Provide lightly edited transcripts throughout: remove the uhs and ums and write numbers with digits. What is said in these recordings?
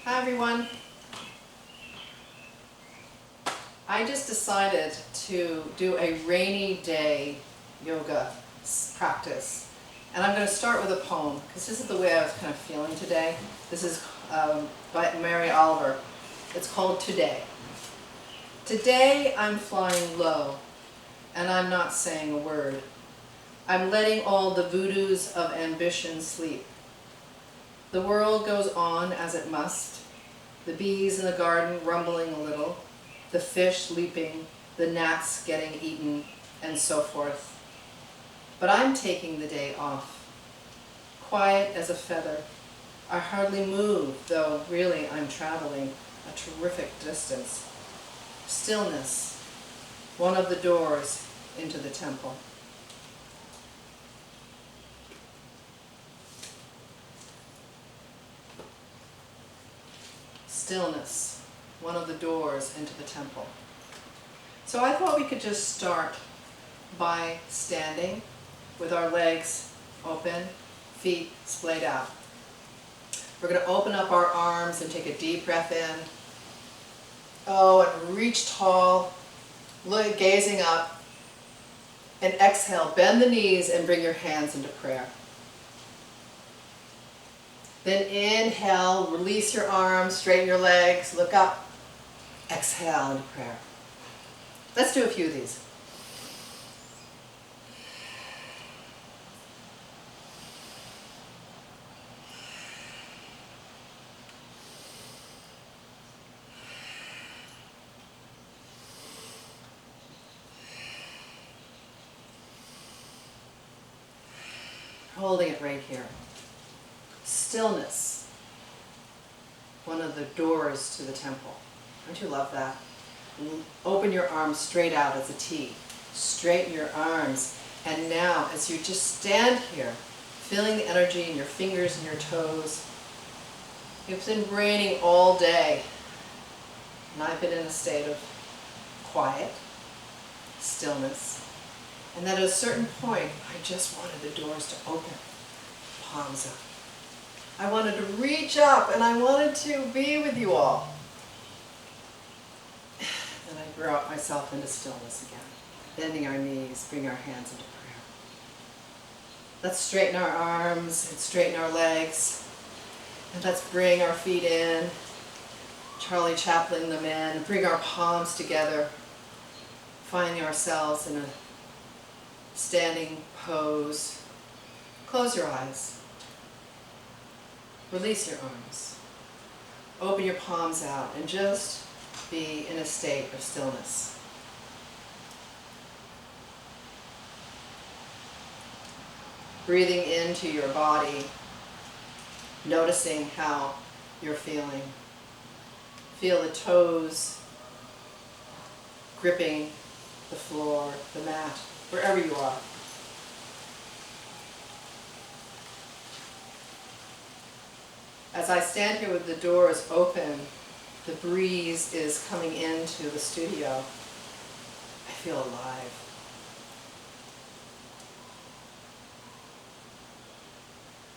Hi everyone. I just decided to do a rainy day yoga practice. And I'm going to start with a poem because this is the way I was kind of feeling today. This is by Mary Oliver. It's called Today. Today I'm flying low and I'm not saying a word. I'm letting all the voodoos of ambition sleep. The world goes on as it must. The bees in the garden rumbling a little, the fish leaping, the gnats getting eaten, and so forth. But I'm taking the day off, quiet as a feather. I hardly move, though really I'm traveling a terrific distance. Stillness, one of the doors into the temple. Stillness, one of the doors into the temple. So I thought we could just start by standing with our legs open, feet splayed out. We're going to open up our arms and take a deep breath in. Oh, and reach tall, gazing up. And exhale, bend the knees and bring your hands into prayer. Then inhale, release your arms, straighten your legs, look up. Exhale into prayer. Let's do a few of these. Holding it right here. Stillness, one of the doors to the temple. Don't you love that? Open your arms straight out as a T. Straighten your arms. And now, as you just stand here, feeling the energy in your fingers and your toes, it's been raining all day. And I've been in a state of quiet, stillness. And then at a certain point, I just wanted the doors to open, palms up. I wanted to reach up and I wanted to be with you all. And I brought myself into stillness again. Bending our knees, bring our hands into prayer. Let's straighten our arms and straighten our legs. And let's bring our feet in. Charlie Chaplin them in. Bring our palms together. Finding ourselves in a standing pose. Close your eyes. Release your arms. Open your palms out and just be in a state of stillness. Breathing into your body, noticing how you're feeling. Feel the toes gripping the floor, the mat, wherever you are. As I stand here with the doors open, the breeze is coming into the studio. I feel alive.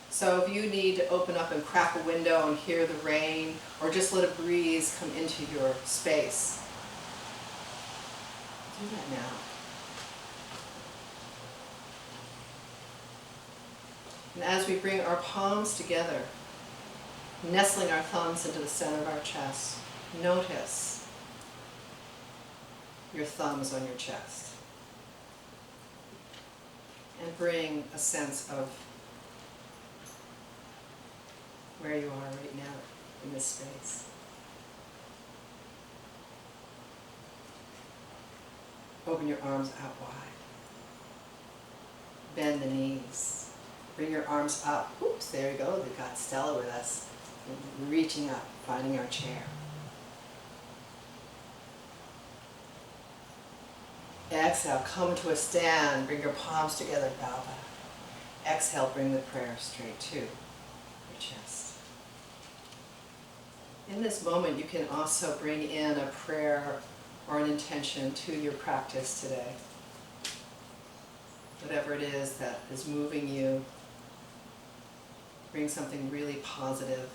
So if you need to open up and crack a window and hear the rain, or just let a breeze come into your space, do that now. And as we bring our palms together, nestling our thumbs into the center of our chest, notice your thumbs on your chest. And bring a sense of where you are right now in this space. Open your arms out wide. Bend the knees. Bring your arms up. Oops, there you go. We've got Stella with us. Reaching up, finding our chair. Exhale, come to a stand. Bring your palms together, bow back. Exhale, bring the prayer straight to your chest. In this moment, you can also bring in a prayer or an intention to your practice today. Whatever it is that is moving you, bring something really positive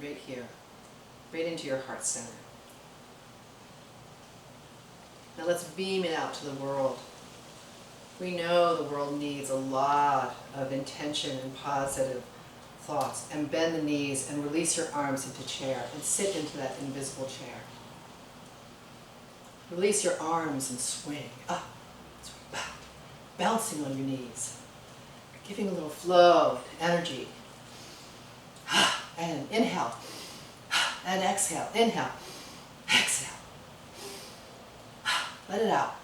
right here, right into your heart center. Now let's beam it out to the world. We know the world needs a lot of intention and positive thoughts. And bend the knees and release your arms into chair and sit into that invisible chair. Release your arms and swing up, swing back, bouncing on your knees, giving a little flow, energy. And inhale, and exhale, inhale, exhale. Let it out.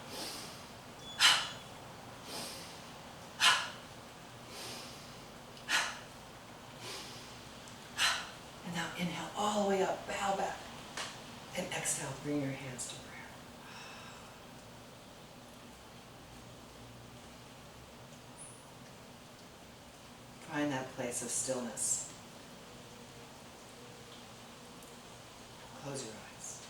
And now inhale all the way up, bow back. And exhale, bring your hands to prayer. Find that place of stillness. Close your eyes.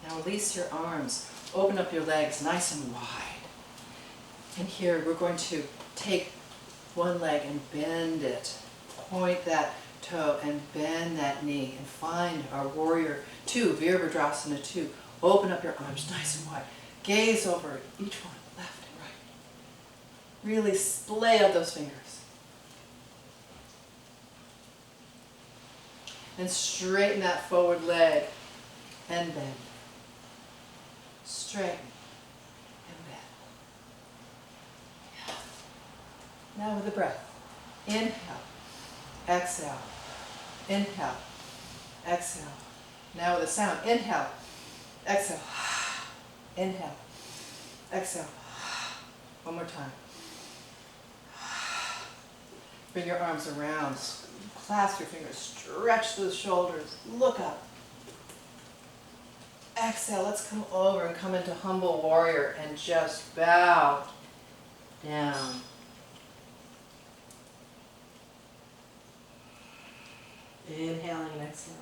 Now release your arms. Open up your legs nice and wide. And here we're going to take one leg and bend it. Point that toe and bend that knee and find our warrior two, Virabhadrasana 2. Open up your arms nice and wide. Gaze over each one, left and right. Really splay out those fingers. And straighten that forward leg and bend. Straighten and bend. Yeah. Now with the breath. Inhale, exhale, inhale, exhale. Now with a sound. Inhale, exhale, inhale, exhale. One more time. Bring your arms around. Clasp your fingers, stretch those shoulders, look up. Exhale, let's come over and come into humble warrior and just bow down. Inhaling and exhaling.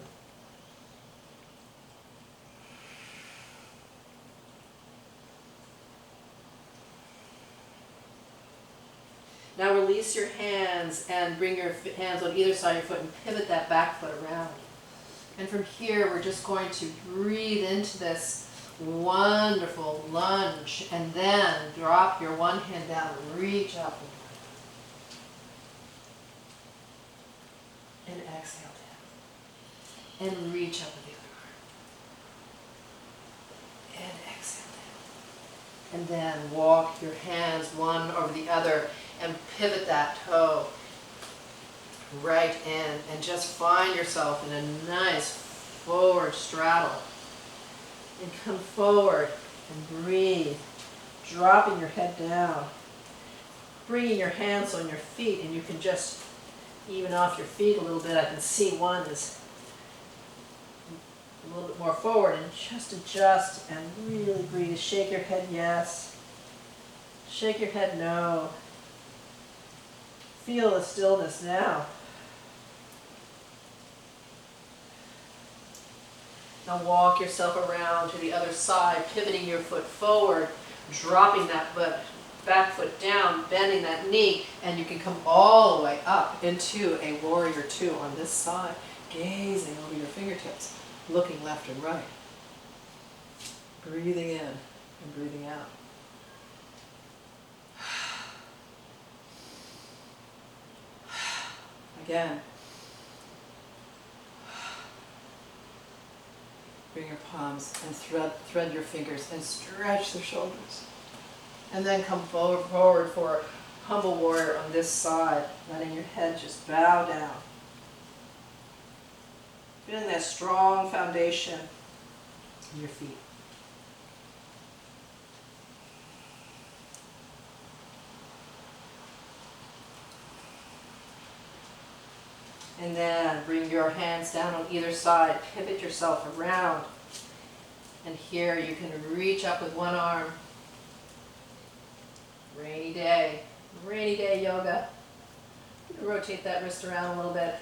Now release your hands and bring your hands on either side of your foot and pivot that back foot around. And from here, we're just going to breathe into this wonderful lunge and then drop your one hand down and reach up. And exhale down. And reach up with the other arm. And exhale down. And then walk your hands one over the other and pivot that toe right in and just find yourself in a nice forward straddle. And come forward and breathe, dropping your head down, bringing your hands on your feet, and you can just even off your feet a little bit. I can see one is a little bit more forward, and just adjust and really breathe. Shake your head yes, shake your head no. Feel the stillness now. Now walk yourself around to the other side, pivoting your foot forward, dropping that back foot down, bending that knee, and you can come all the way up into a warrior two on this side, gazing over your fingertips, looking left and right. Breathing in and breathing out. Again. Bring your palms and thread your fingers and stretch the shoulders. And then come forward for humble warrior on this side, letting your head just bow down. Feeling that strong foundation in your feet. And then bring your hands down on either side, pivot yourself around. And here you can reach up with one arm. Rainy day yoga. You can rotate that wrist around a little bit.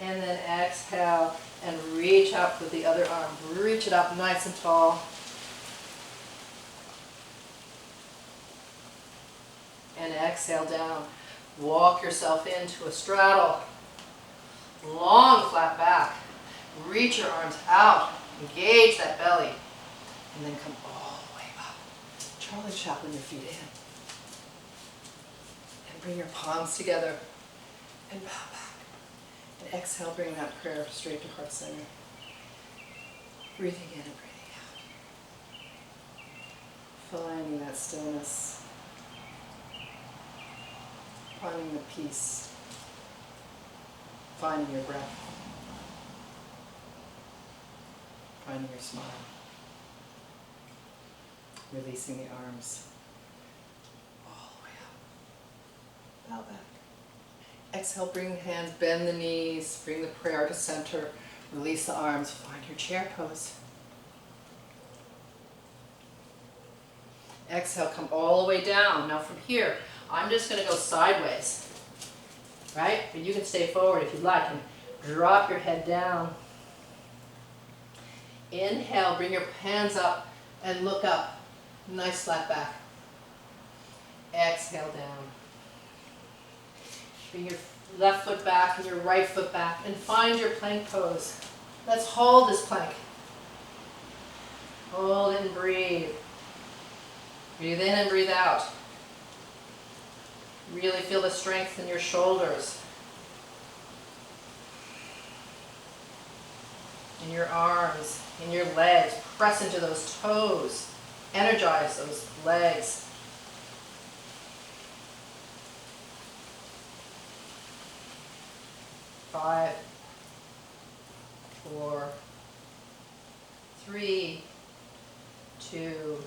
And then exhale and reach up with the other arm. Reach it up nice and tall. And exhale down. Walk yourself into a straddle. Long flat back. Reach your arms out. Engage that belly. And then come all the way up. Charlie Chaplin your feet in. And bring your palms together. And bow back. And exhale, bring that prayer straight to heart center. Breathing in and breathing out. Finding that stillness. Finding the peace. Finding your breath. Finding your smile. Releasing the arms. All the way up. Bow back. Exhale, bring the hands, bend the knees, bring the prayer to center. Release the arms, find your chair pose. Exhale, come all the way down. Now from here, I'm just going to go sideways, right? But you can stay forward if you like and drop your head down. Inhale, bring your hands up and look up. Nice flat back. Exhale down. Bring your left foot back and your right foot back and find your plank pose. Let's hold this plank. Hold and breathe. Breathe in and breathe out. Really feel the strength in your shoulders, in your arms, in your legs. Press into those toes. Energize those legs. Five, 4, 3, 2,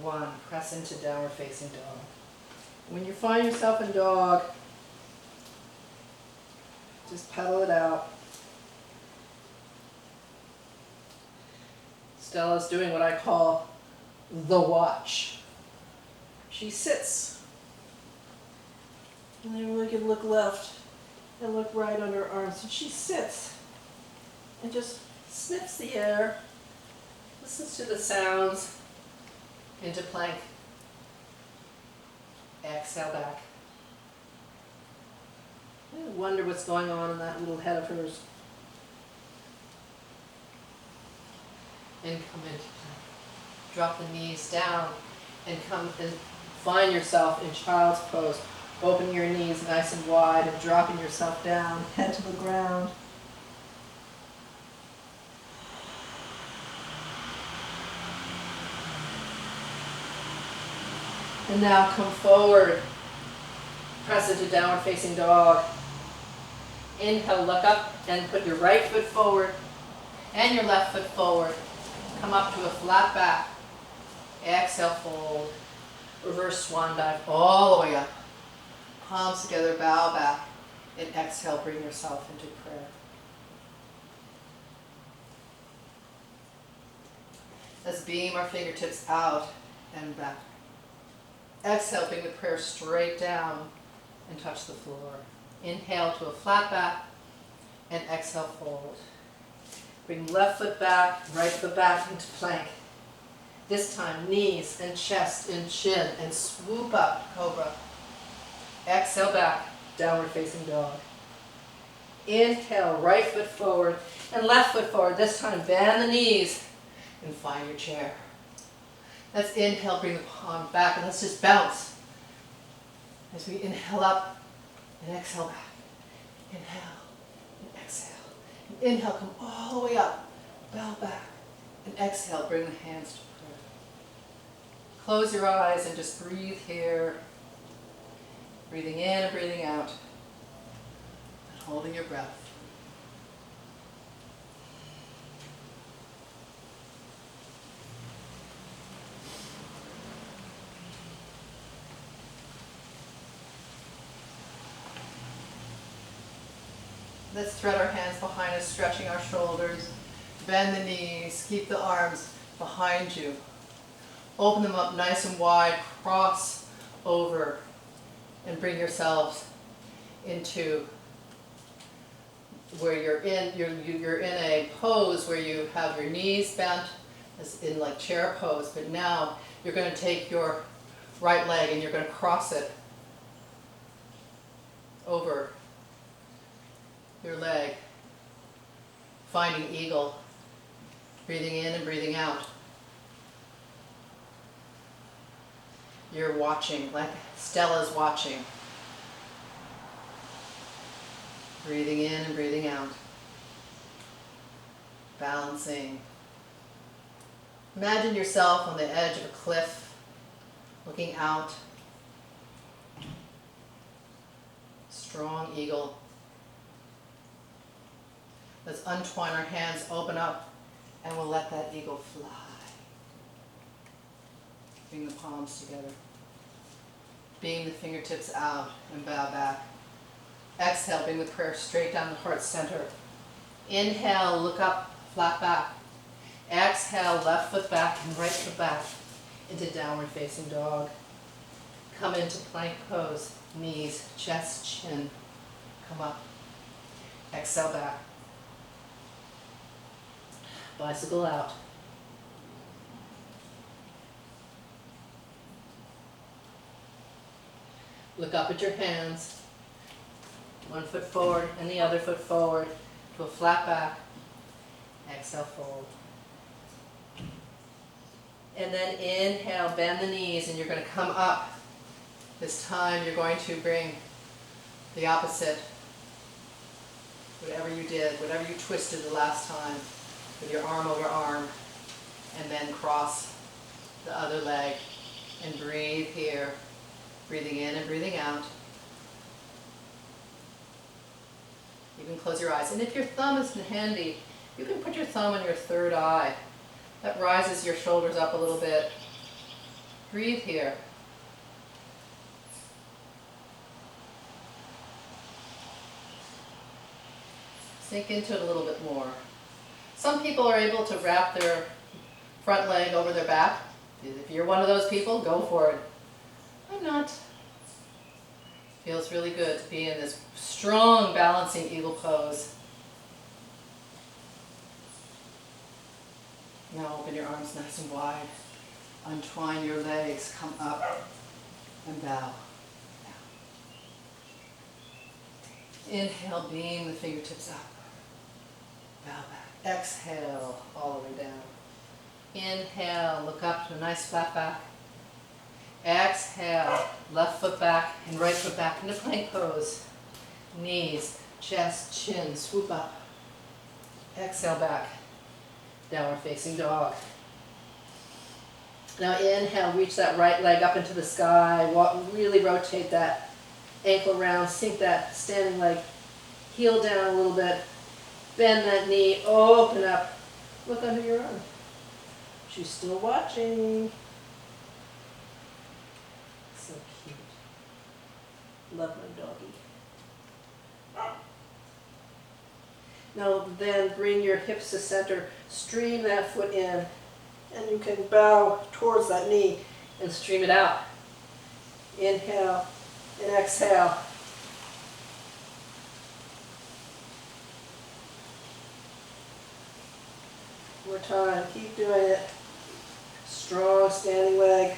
1. Press into downward facing dog. When you find yourself in dog, just pedal it out. Stella's doing what I call the watch. She sits. And then we can look left and look right on her arms. And she sits and just sniffs the air, listens to the sounds, into plank. Exhale back. I wonder what's going on in that little head of hers. And come into plank. Drop the knees down and come and find yourself in child's pose. Open your knees nice and wide and dropping yourself down, head to the ground. And now come forward. Press into downward facing dog. Inhale, look up and put your right foot forward and your left foot forward. Come up to a flat back. Exhale, fold. Reverse swan dive all the way up. Palms together, bow back. And exhale, bring yourself into prayer. Let's beam our fingertips out and back. Exhale, bring the prayer straight down and touch the floor. Inhale to a flat back and exhale, fold. Bring left foot back, right foot back into plank. This time, knees and chest and chin and swoop up, cobra. Exhale back, downward facing dog. Inhale, right foot forward and left foot forward. This time, bend the knees and find your chair. Let's inhale, bring the palm back, and let's just bounce. As we inhale up and exhale back. Inhale and exhale. And inhale, come all the way up. Bow back. And exhale, bring the hands to prayer. Close your eyes and just breathe here. Breathing in and breathing out. And holding your breath. Let's thread our hands behind us, stretching our shoulders. Bend the knees, keep the arms behind you. Open them up nice and wide, cross over, and bring yourselves into where you're in a pose where you have your knees bent, as in like chair pose, but now you're going to take your right leg and you're going to cross it over your leg, finding eagle, breathing in and breathing out. You're watching, like Stella's watching. Breathing in and breathing out. Balancing. Imagine yourself on the edge of a cliff, looking out. Strong eagle. Let's untwine our hands, open up, and we'll let that eagle fly. Bring the palms together. Beam the fingertips out and bow back. Exhale, bring the prayer straight down the heart center. Inhale, look up, flat back. Exhale, left foot back and right foot back into downward facing dog. Come into plank pose, knees, chest, chin. Come up. Exhale back. Bicycle out. Look up at your hands. One foot forward and the other foot forward to a flat back. Exhale, fold. And then inhale, bend the knees, and you're going to come up. This time you're going to bring the opposite. Whatever you did, whatever you twisted the last time, with your arm over arm, and then cross the other leg and breathe here. Breathing in and breathing out. You can close your eyes. And if your thumb isn't handy, you can put your thumb on your third eye. That rises your shoulders up a little bit. Breathe here. Sink into it a little bit more. Some people are able to wrap their front leg over their back. If you're one of those people, go for it. I'm not. Feels really good to be in this strong balancing eagle pose. Now open your arms nice and wide. Untwine your legs, come up and bow. Inhale, beam the fingertips up. Bow back. Exhale, all the way down. Inhale, look up to a nice flat back. Exhale, left foot back and right foot back into plank pose. Knees, chest, chin, swoop up. Exhale back, downward facing dog. Now inhale, reach that right leg up into the sky. Really rotate that ankle around, sink that standing leg, heel down a little bit. Bend that knee, open up. Look under your arm. She's still watching. So cute. Love my doggy. Now then bring your hips to center, stream that foot in, and you can bow towards that knee and stream it out. Inhale and exhale. More time, keep doing it. Strong standing leg.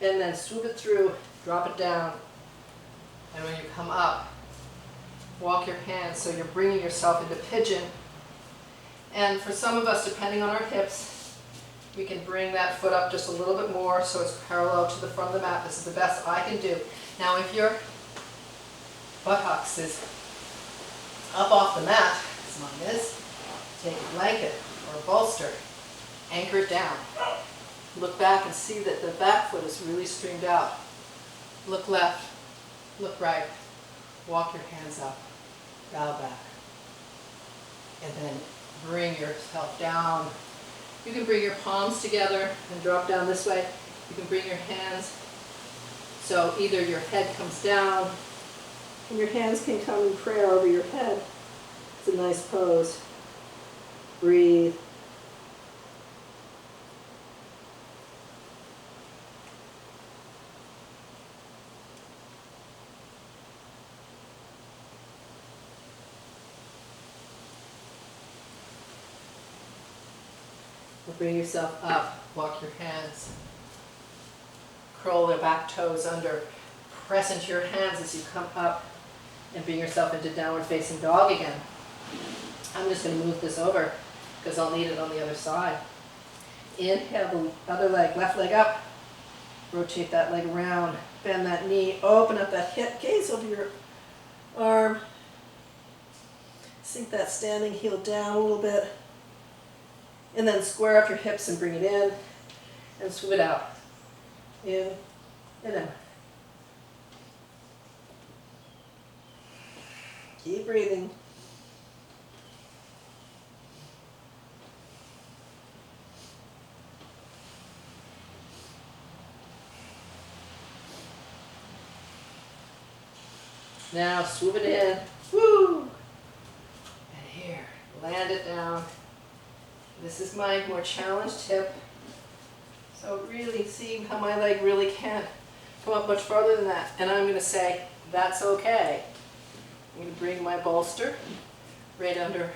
And then swoop it through, drop it down. And when you come up, walk your hands so you're bringing yourself into pigeon. And for some of us, depending on our hips, we can bring that foot up just a little bit more so it's parallel to the front of the mat. This is the best I can do. Now if your buttocks is up off the mat, as mine is, take a blanket or a bolster, anchor it down. Look back and see that the back foot is really streamed out. Look left, look right, walk your hands up, bow back. And then bring yourself down. You can bring your palms together and drop down this way. You can bring your hands so either your head comes down and your hands can come in prayer over your head. It's a nice pose. Breathe. Bring yourself up, walk your hands curl the back toes under. Press into your hands as you come up and bring yourself into downward facing dog again. I'm just going to move this over because I'll need it on the other side. Inhale the other leg, left leg up. Rotate that leg around. Bend that knee. Open up that hip. Gaze over your arm. Sink that standing heel down a little bit. And then square up your hips and bring it in. And swoop it out. In and out. Keep breathing. Now swoop it in. Woo! And here, land it down. This is my more challenged hip. So really see how my leg really can't come up much farther than that. And I'm going to say, that's okay. I'm going to bring my bolster right under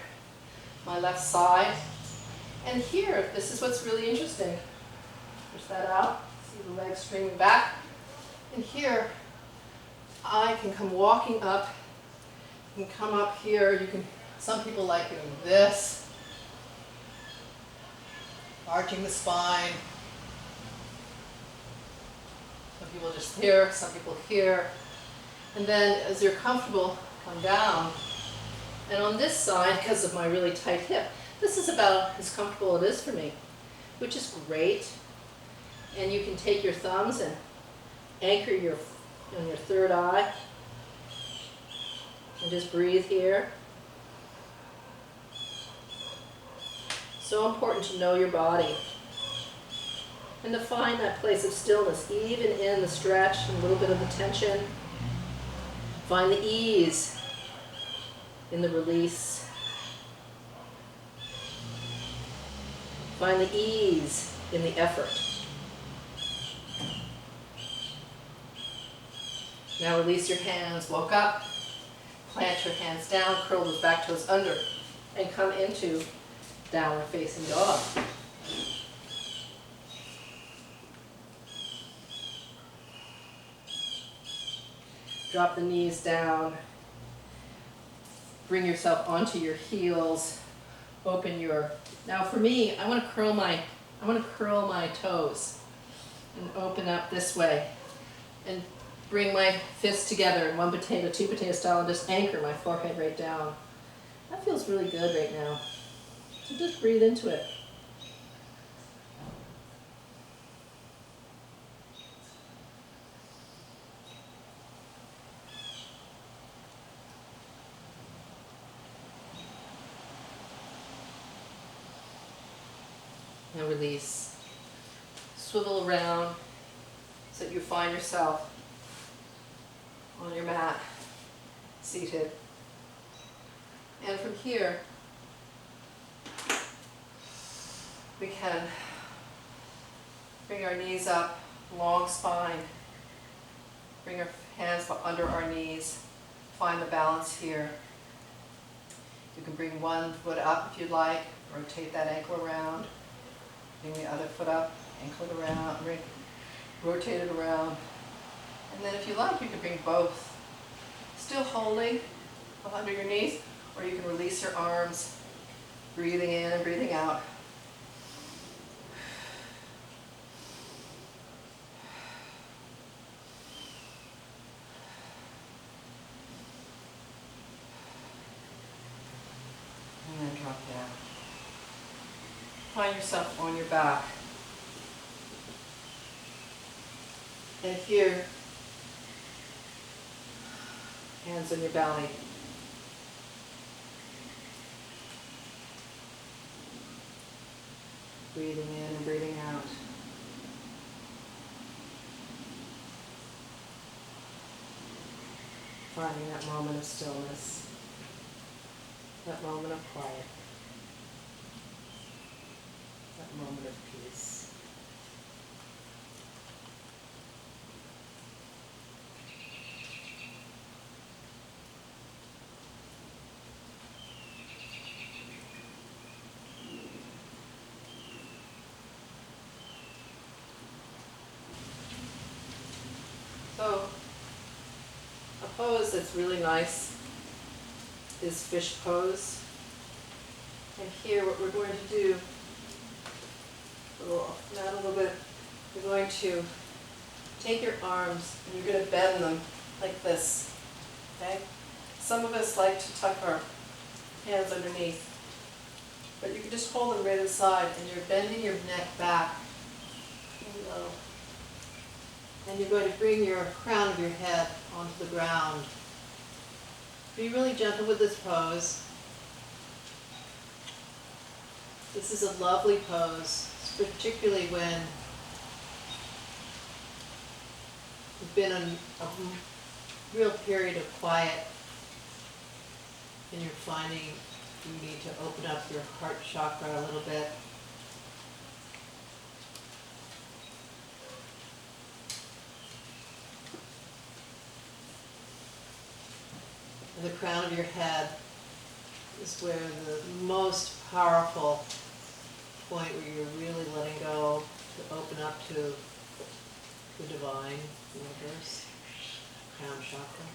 my left side. And here, this is what's really interesting. Push that out. See the legs streaming back. And here, I can come walking up. You can come up here. You can. Some people like doing this. Arching the spine. Some people just here, some people here. And then as you're comfortable, come down. And on this side, because of my really tight hip, this is about as comfortable it is for me, which is great. And you can take your thumbs and anchor your on your third eye. And just breathe here. So important to know your body. And to find that place of stillness, even in the stretch and a little bit of the tension. Find the ease in the release. Find the ease in the effort. Now release your hands, walk up, plant your hands down, curl those back toes under, and come into downward facing dog. Drop the knees down. Bring yourself onto your heels. Open your. Now for me, I want to curl my toes and open up this way, and bring my fists together in one potato, two potato style, and just anchor my forehead right down. That feels really good right now. So just breathe into it. Now release. Swivel around so that you find yourself on your mat, seated. And from here, we can bring our knees up, long spine. Bring our hands under our knees. Find the balance here. You can bring one foot up if you'd like. Rotate that ankle around. Bring the other foot up, ankle it around, rotate it around. And then if you like, you can bring both. Still holding under your knees, or you can release your arms, breathing in and breathing out. And then drop down. Find yourself on your back. And here, hands on your belly. Breathing in and breathing out. Finding that moment of stillness, that moment of quiet, that moment of peace. So, a pose that's really nice is fish pose. And here what we're going to do, not a little bit, you're going to take your arms and you're going to bend them like this, okay? Some of us like to tuck our hands underneath, but you can just hold them right inside and you're bending your neck back and low. And you're going to bring your crown of your head onto the ground. Be really gentle with this pose. This is a lovely pose, particularly when you've been in a real period of quiet and you're finding you need to open up your heart chakra a little bit. And the crown of your head is where the most powerful point where you're really letting go to open up to the divine universe, crown chakra.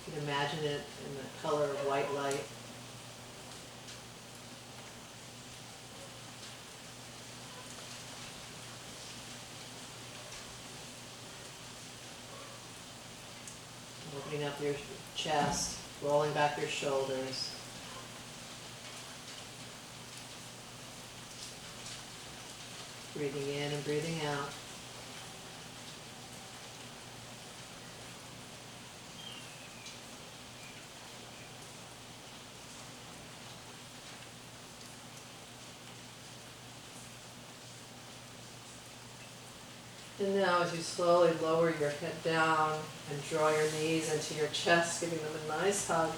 You can imagine it in the color of white light. Opening up your chest, rolling back your shoulders. Breathing in and breathing out. And now as you slowly lower your head down and draw your knees into your chest, giving them a nice hug,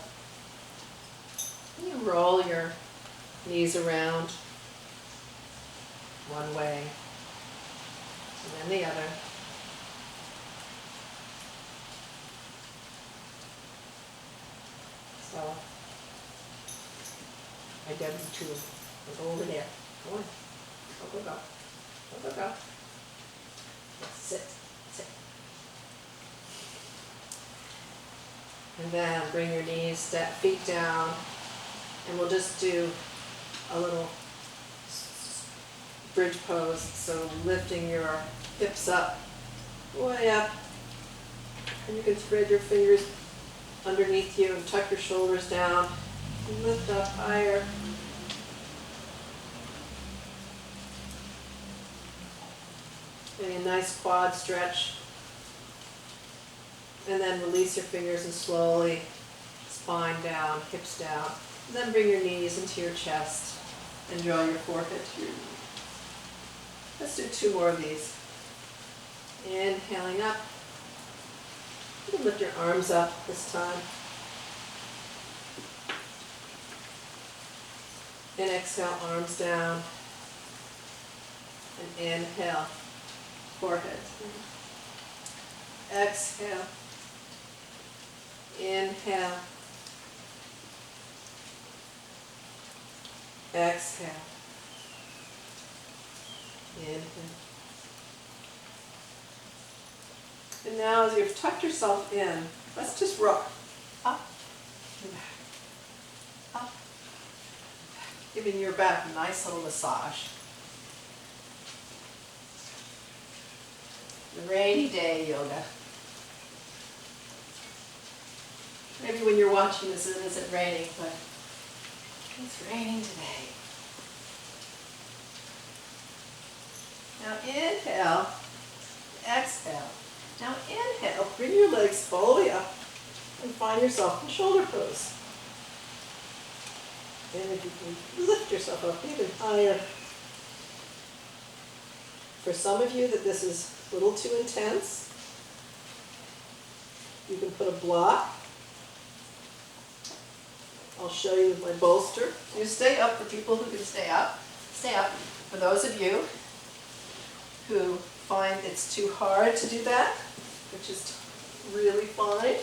and you roll your knees around one way and then the other. So I did two. Go over there. Go on. Go, go, go. Go, go, go. Sit, sit. And then bring your knees, step feet down, and we'll just do a little bridge pose. So lifting your hips up, way up, and you can spread your fingers underneath you and tuck your shoulders down, and lift up higher. Getting a nice quad stretch. And then release your fingers and slowly spine down, hips down. And then bring your knees into your chest and draw your forehead to your knee. Let's do two more of these. Inhaling up. You can lift your arms up this time. And exhale, arms down. And inhale. Forehead. Exhale. Inhale. Exhale. Inhale. And now as you've tucked yourself in, let's just rock up and back. Up and back. Giving your back a nice little massage. The rainy day yoga. Maybe when you're watching this, it isn't raining, but it's raining today. Now inhale, exhale. Now inhale, bring your legs all the way up and find yourself in shoulder pose. And if you can lift yourself up even higher. For some of you that this is a little too intense, you can put a block. I'll show you with my bolster. You stay up for people who can stay up. Stay up. For those of you who find it's too hard to do that, which is really fine,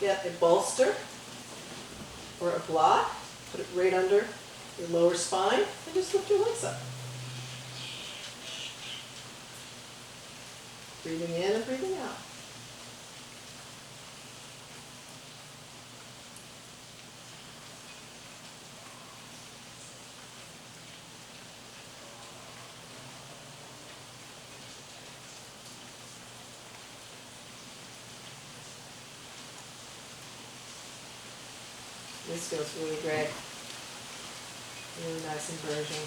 get a bolster or a block, put it right under your lower spine, and just lift your legs up. Breathing in and breathing out. This feels really great. Really nice inversion.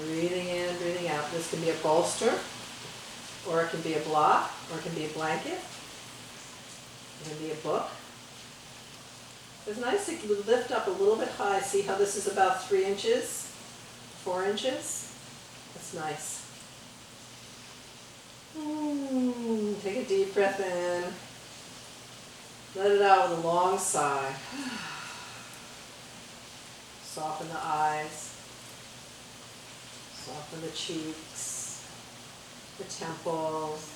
Breathing in, breathing out. This can be a bolster, or it can be a block, or it can be a blanket. It can be a book. It's nice to lift up a little bit high. See how this is about 3 inches, 4 inches? That's nice. Take a deep breath in. Let it out with a long sigh. Soften the eyes. Soften the cheeks, the temples,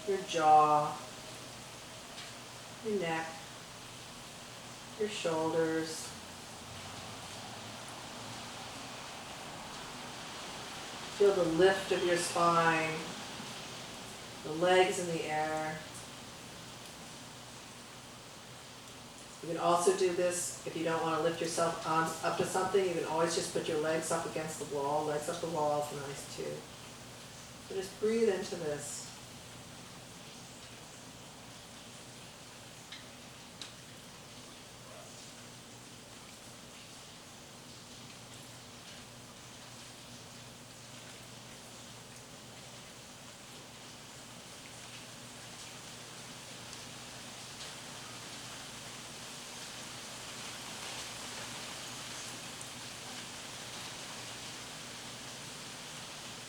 your jaw, your neck, your shoulders. Feel the lift of your spine, the legs in the air. You can also do this if you don't want to lift yourself up to something. You can always just put your legs up against the wall. Legs up the wall is nice too. So just breathe into this.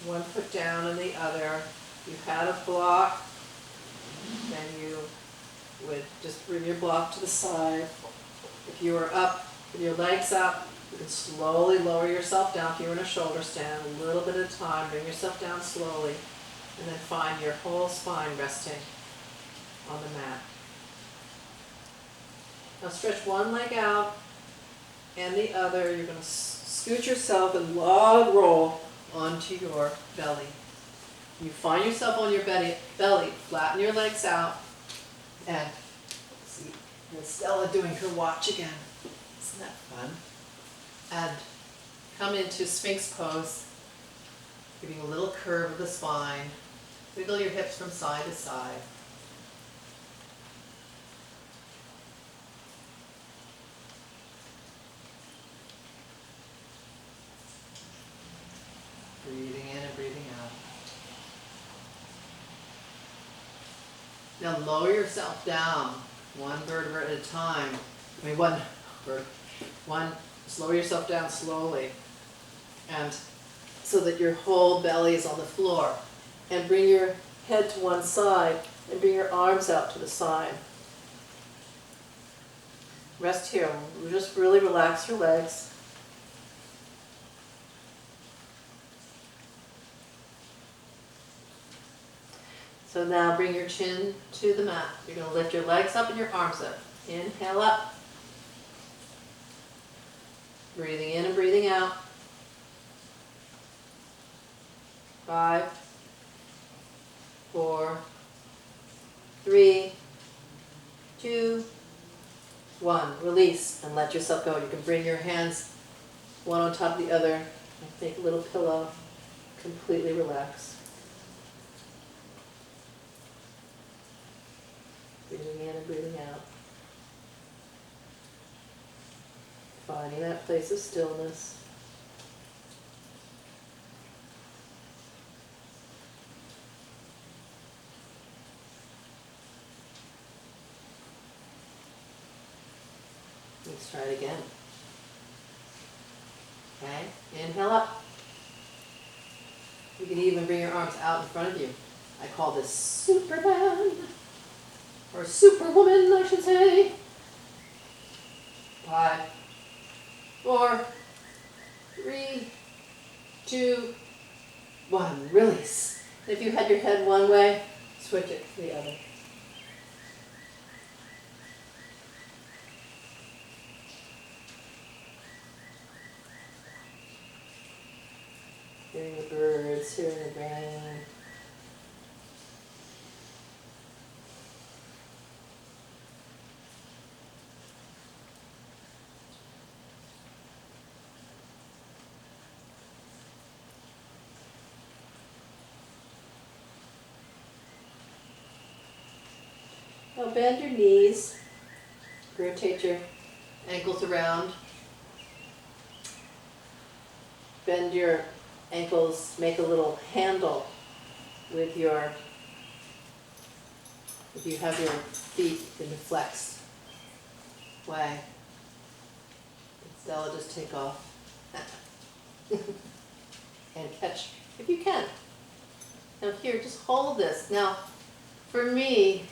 One foot down and the other. If you had a block, then you would just bring your block to the side. If you were up with your legs up, you can slowly lower yourself down. If you're in a shoulder stand, a little bit at a time, bring yourself down slowly, and then find your whole spine resting on the mat. Now stretch one leg out and the other. You're going to scoot yourself and log roll onto your belly. You find yourself on your belly, flatten your legs out, and see, here's Stella doing her watch again. Isn't that fun? And come into Sphinx pose, giving a little curve of the spine. Wiggle your hips from side to side. Breathing in and breathing out. Now lower yourself down, one vertebra at a time. Just lower yourself down slowly. And so that your whole belly is on the floor. And bring your head to one side and bring your arms out to the side. Rest here. Just really relax your legs. So now bring your chin to the mat. You're going to lift your legs up and your arms up. Inhale up. Breathing in and breathing out. 5, 4, 3, 2, 1. Release and let yourself go. You can bring your hands one on top of the other and take a little pillow. Completely relax. Breathing in and breathing out. Finding that place of stillness. Let's try it again. Okay, inhale up. You can even bring your arms out in front of you. I call this Superman. Or Superwoman, I should say. 5, 4, 3, 2, 1. Release. If you had your head one way, switch it to the other. Hearing the birds, hearing the rain. Now bend your knees, rotate your ankles around. Bend your ankles, make a little handle with your, if you have your feet in the flexed way. Stella, just take off and catch if you can. Now here, just hold this. Now, for me,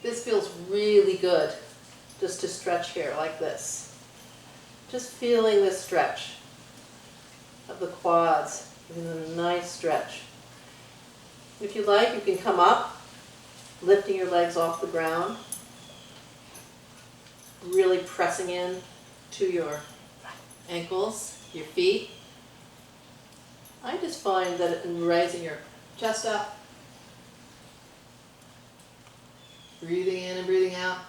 this feels really good just to stretch here like this. Just feeling this stretch of the quads, giving them a nice stretch. If you like, you can come up, lifting your legs off the ground, really pressing in to your ankles, your feet. I just find that in raising your chest up, breathing in and breathing out,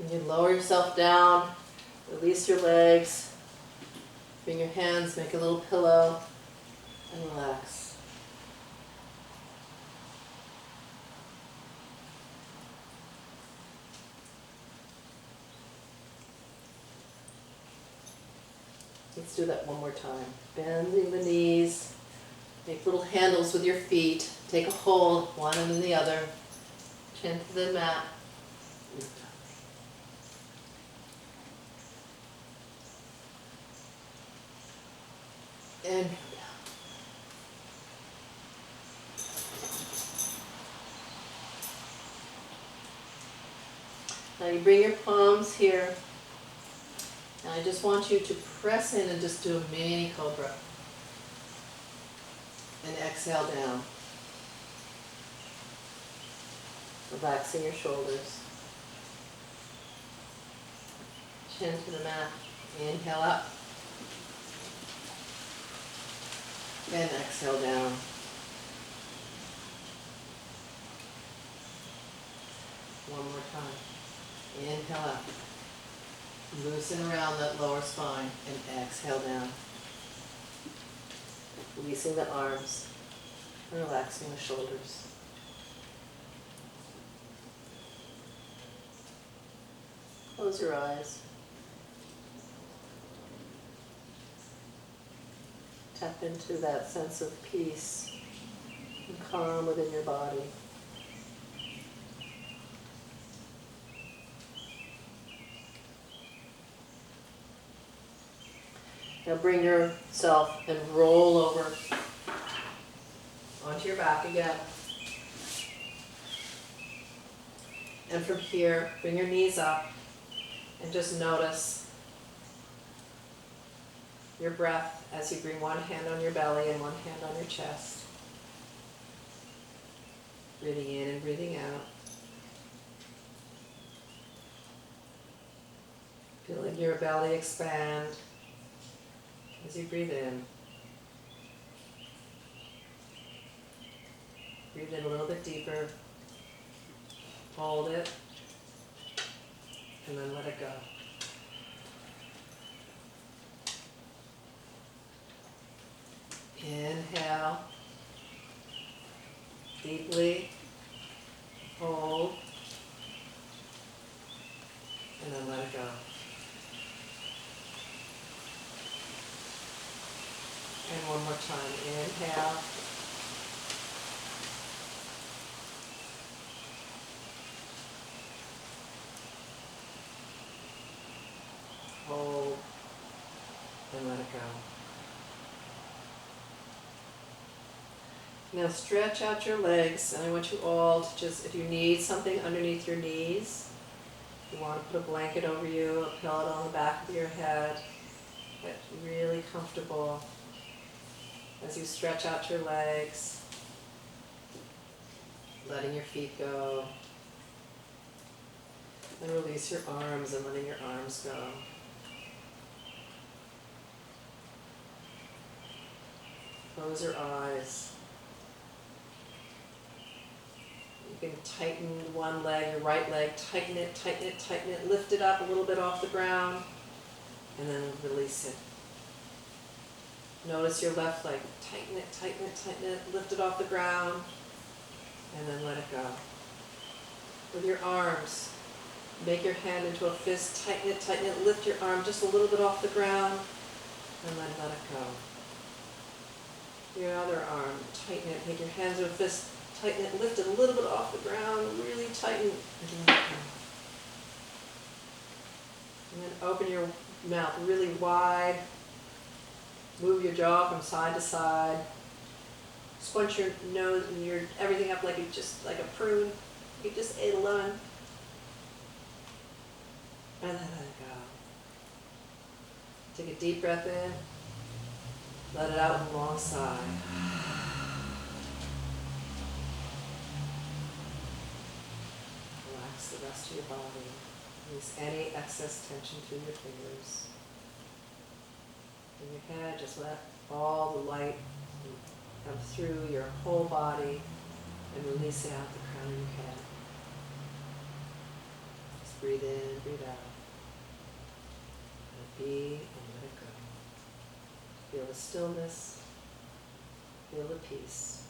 and you lower yourself down, release your legs, bring your hands, make a little pillow, and relax. Let's do that one more time. Bending the knees, make little handles with your feet, take a hold, one and then the other, chin to the mat. And come down. Now you bring your palms here, and I just want you to press in and just do a mini cobra. And exhale down. Relaxing your shoulders. Chin to the mat. Inhale up. And exhale down. One more time. Inhale up. Loosen around that lower spine and exhale down. Releasing the arms and relaxing the shoulders. Close your eyes. Tap into that sense of peace and calm within your body. Now bring yourself and roll over onto your back again. And from here, bring your knees up and just notice your breath as you bring one hand on your belly and one hand on your chest. Breathing in and breathing out. Feeling your belly expand as you breathe in. Breathe in a little bit deeper. Hold it. And then let it go. Inhale. Deeply. Hold. And then let it go. And one more time. Inhale. Hold. And let it go. Now stretch out your legs, and I want you all to just, if you need something underneath your knees, you want to put a blanket over you, a pillow on the back of your head, get really comfortable as you stretch out your legs, letting your feet go, and release your arms and letting your arms go. Close your eyes. You can tighten one leg, your right leg, tighten it, tighten it, tighten it, lift it up a little bit off the ground, and then release it. Notice your left leg, tighten it, tighten it, tighten it, lift it off the ground, and then let it go. with your arms. Make your hand into a fist, tighten it, lift your arm just a little bit off the ground, and then let it go. Your other arm, tighten it, make your hands into a fist, tighten it, lift it a little bit off the ground, really tighten, and let it go. And then open your mouth really wide, move your jaw from side to side, squinch your nose and your everything up like you just like a prune. You just ate a lemon. And then let it go. Take a deep breath in. Let it out with a long sigh. Relax the rest of your body. Release any excess tension through your fingers. In your head, just let all the light come through your whole body and release it out the crown of your head. Just breathe in, breathe out. Let it be and let it go. Feel the stillness, feel the peace.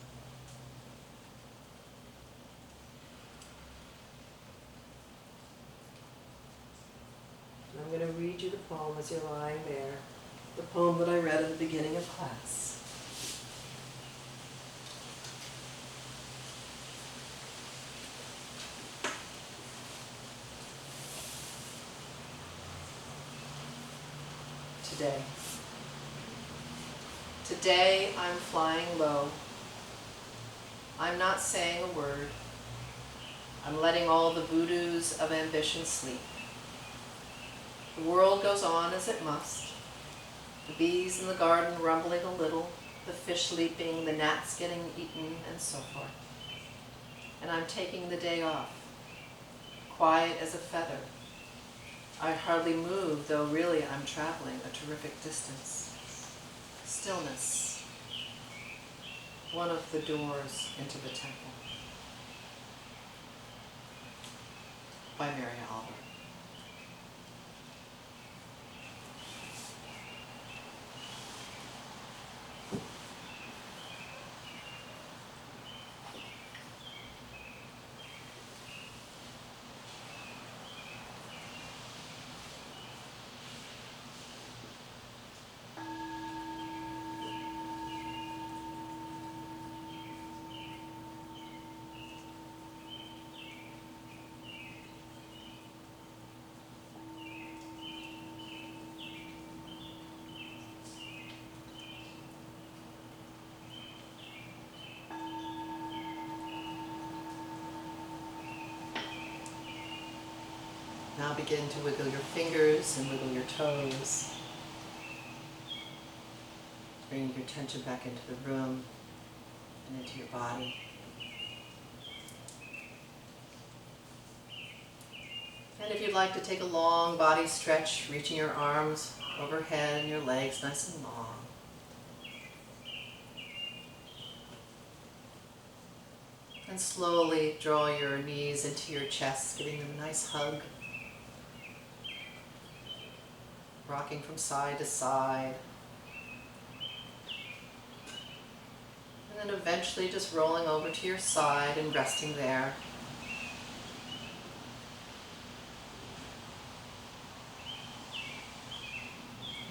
And I'm going to read you the poem as you're lying there, the poem that I read at the beginning of class. Today. Today I'm flying low. I'm not saying a word. I'm letting all the voodoos of ambition sleep. The world goes on as it must. The bees in the garden rumbling a little, the fish leaping, the gnats getting eaten, and so forth. And I'm taking the day off, quiet as a feather. I hardly move, though really I'm traveling a terrific distance. Stillness. One of the doors into the temple. By Mary Oliver. Now begin to wiggle your fingers and wiggle your toes. Bringing your attention back into the room and into your body. And if you'd like to take a long body stretch, reaching your arms overhead and your legs nice and long. And slowly draw your knees into your chest, giving them a nice hug. Rocking from side to side. And then eventually just rolling over to your side and resting there.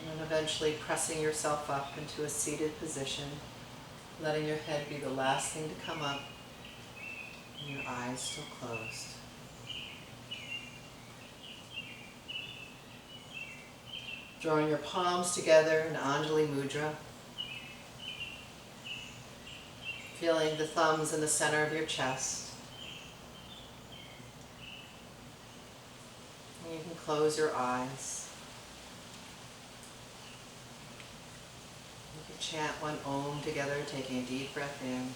And then eventually pressing yourself up into a seated position, letting your head be the last thing to come up, and your eyes still closed. Drawing your palms together in Anjali Mudra. Feeling the thumbs in the center of your chest. And you can close your eyes. You can chant one Om together, taking a deep breath in.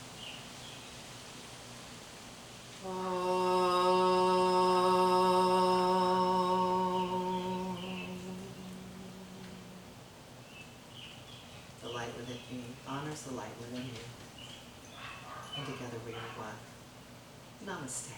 The light within you honors the light within you. And together we are one. Namaste.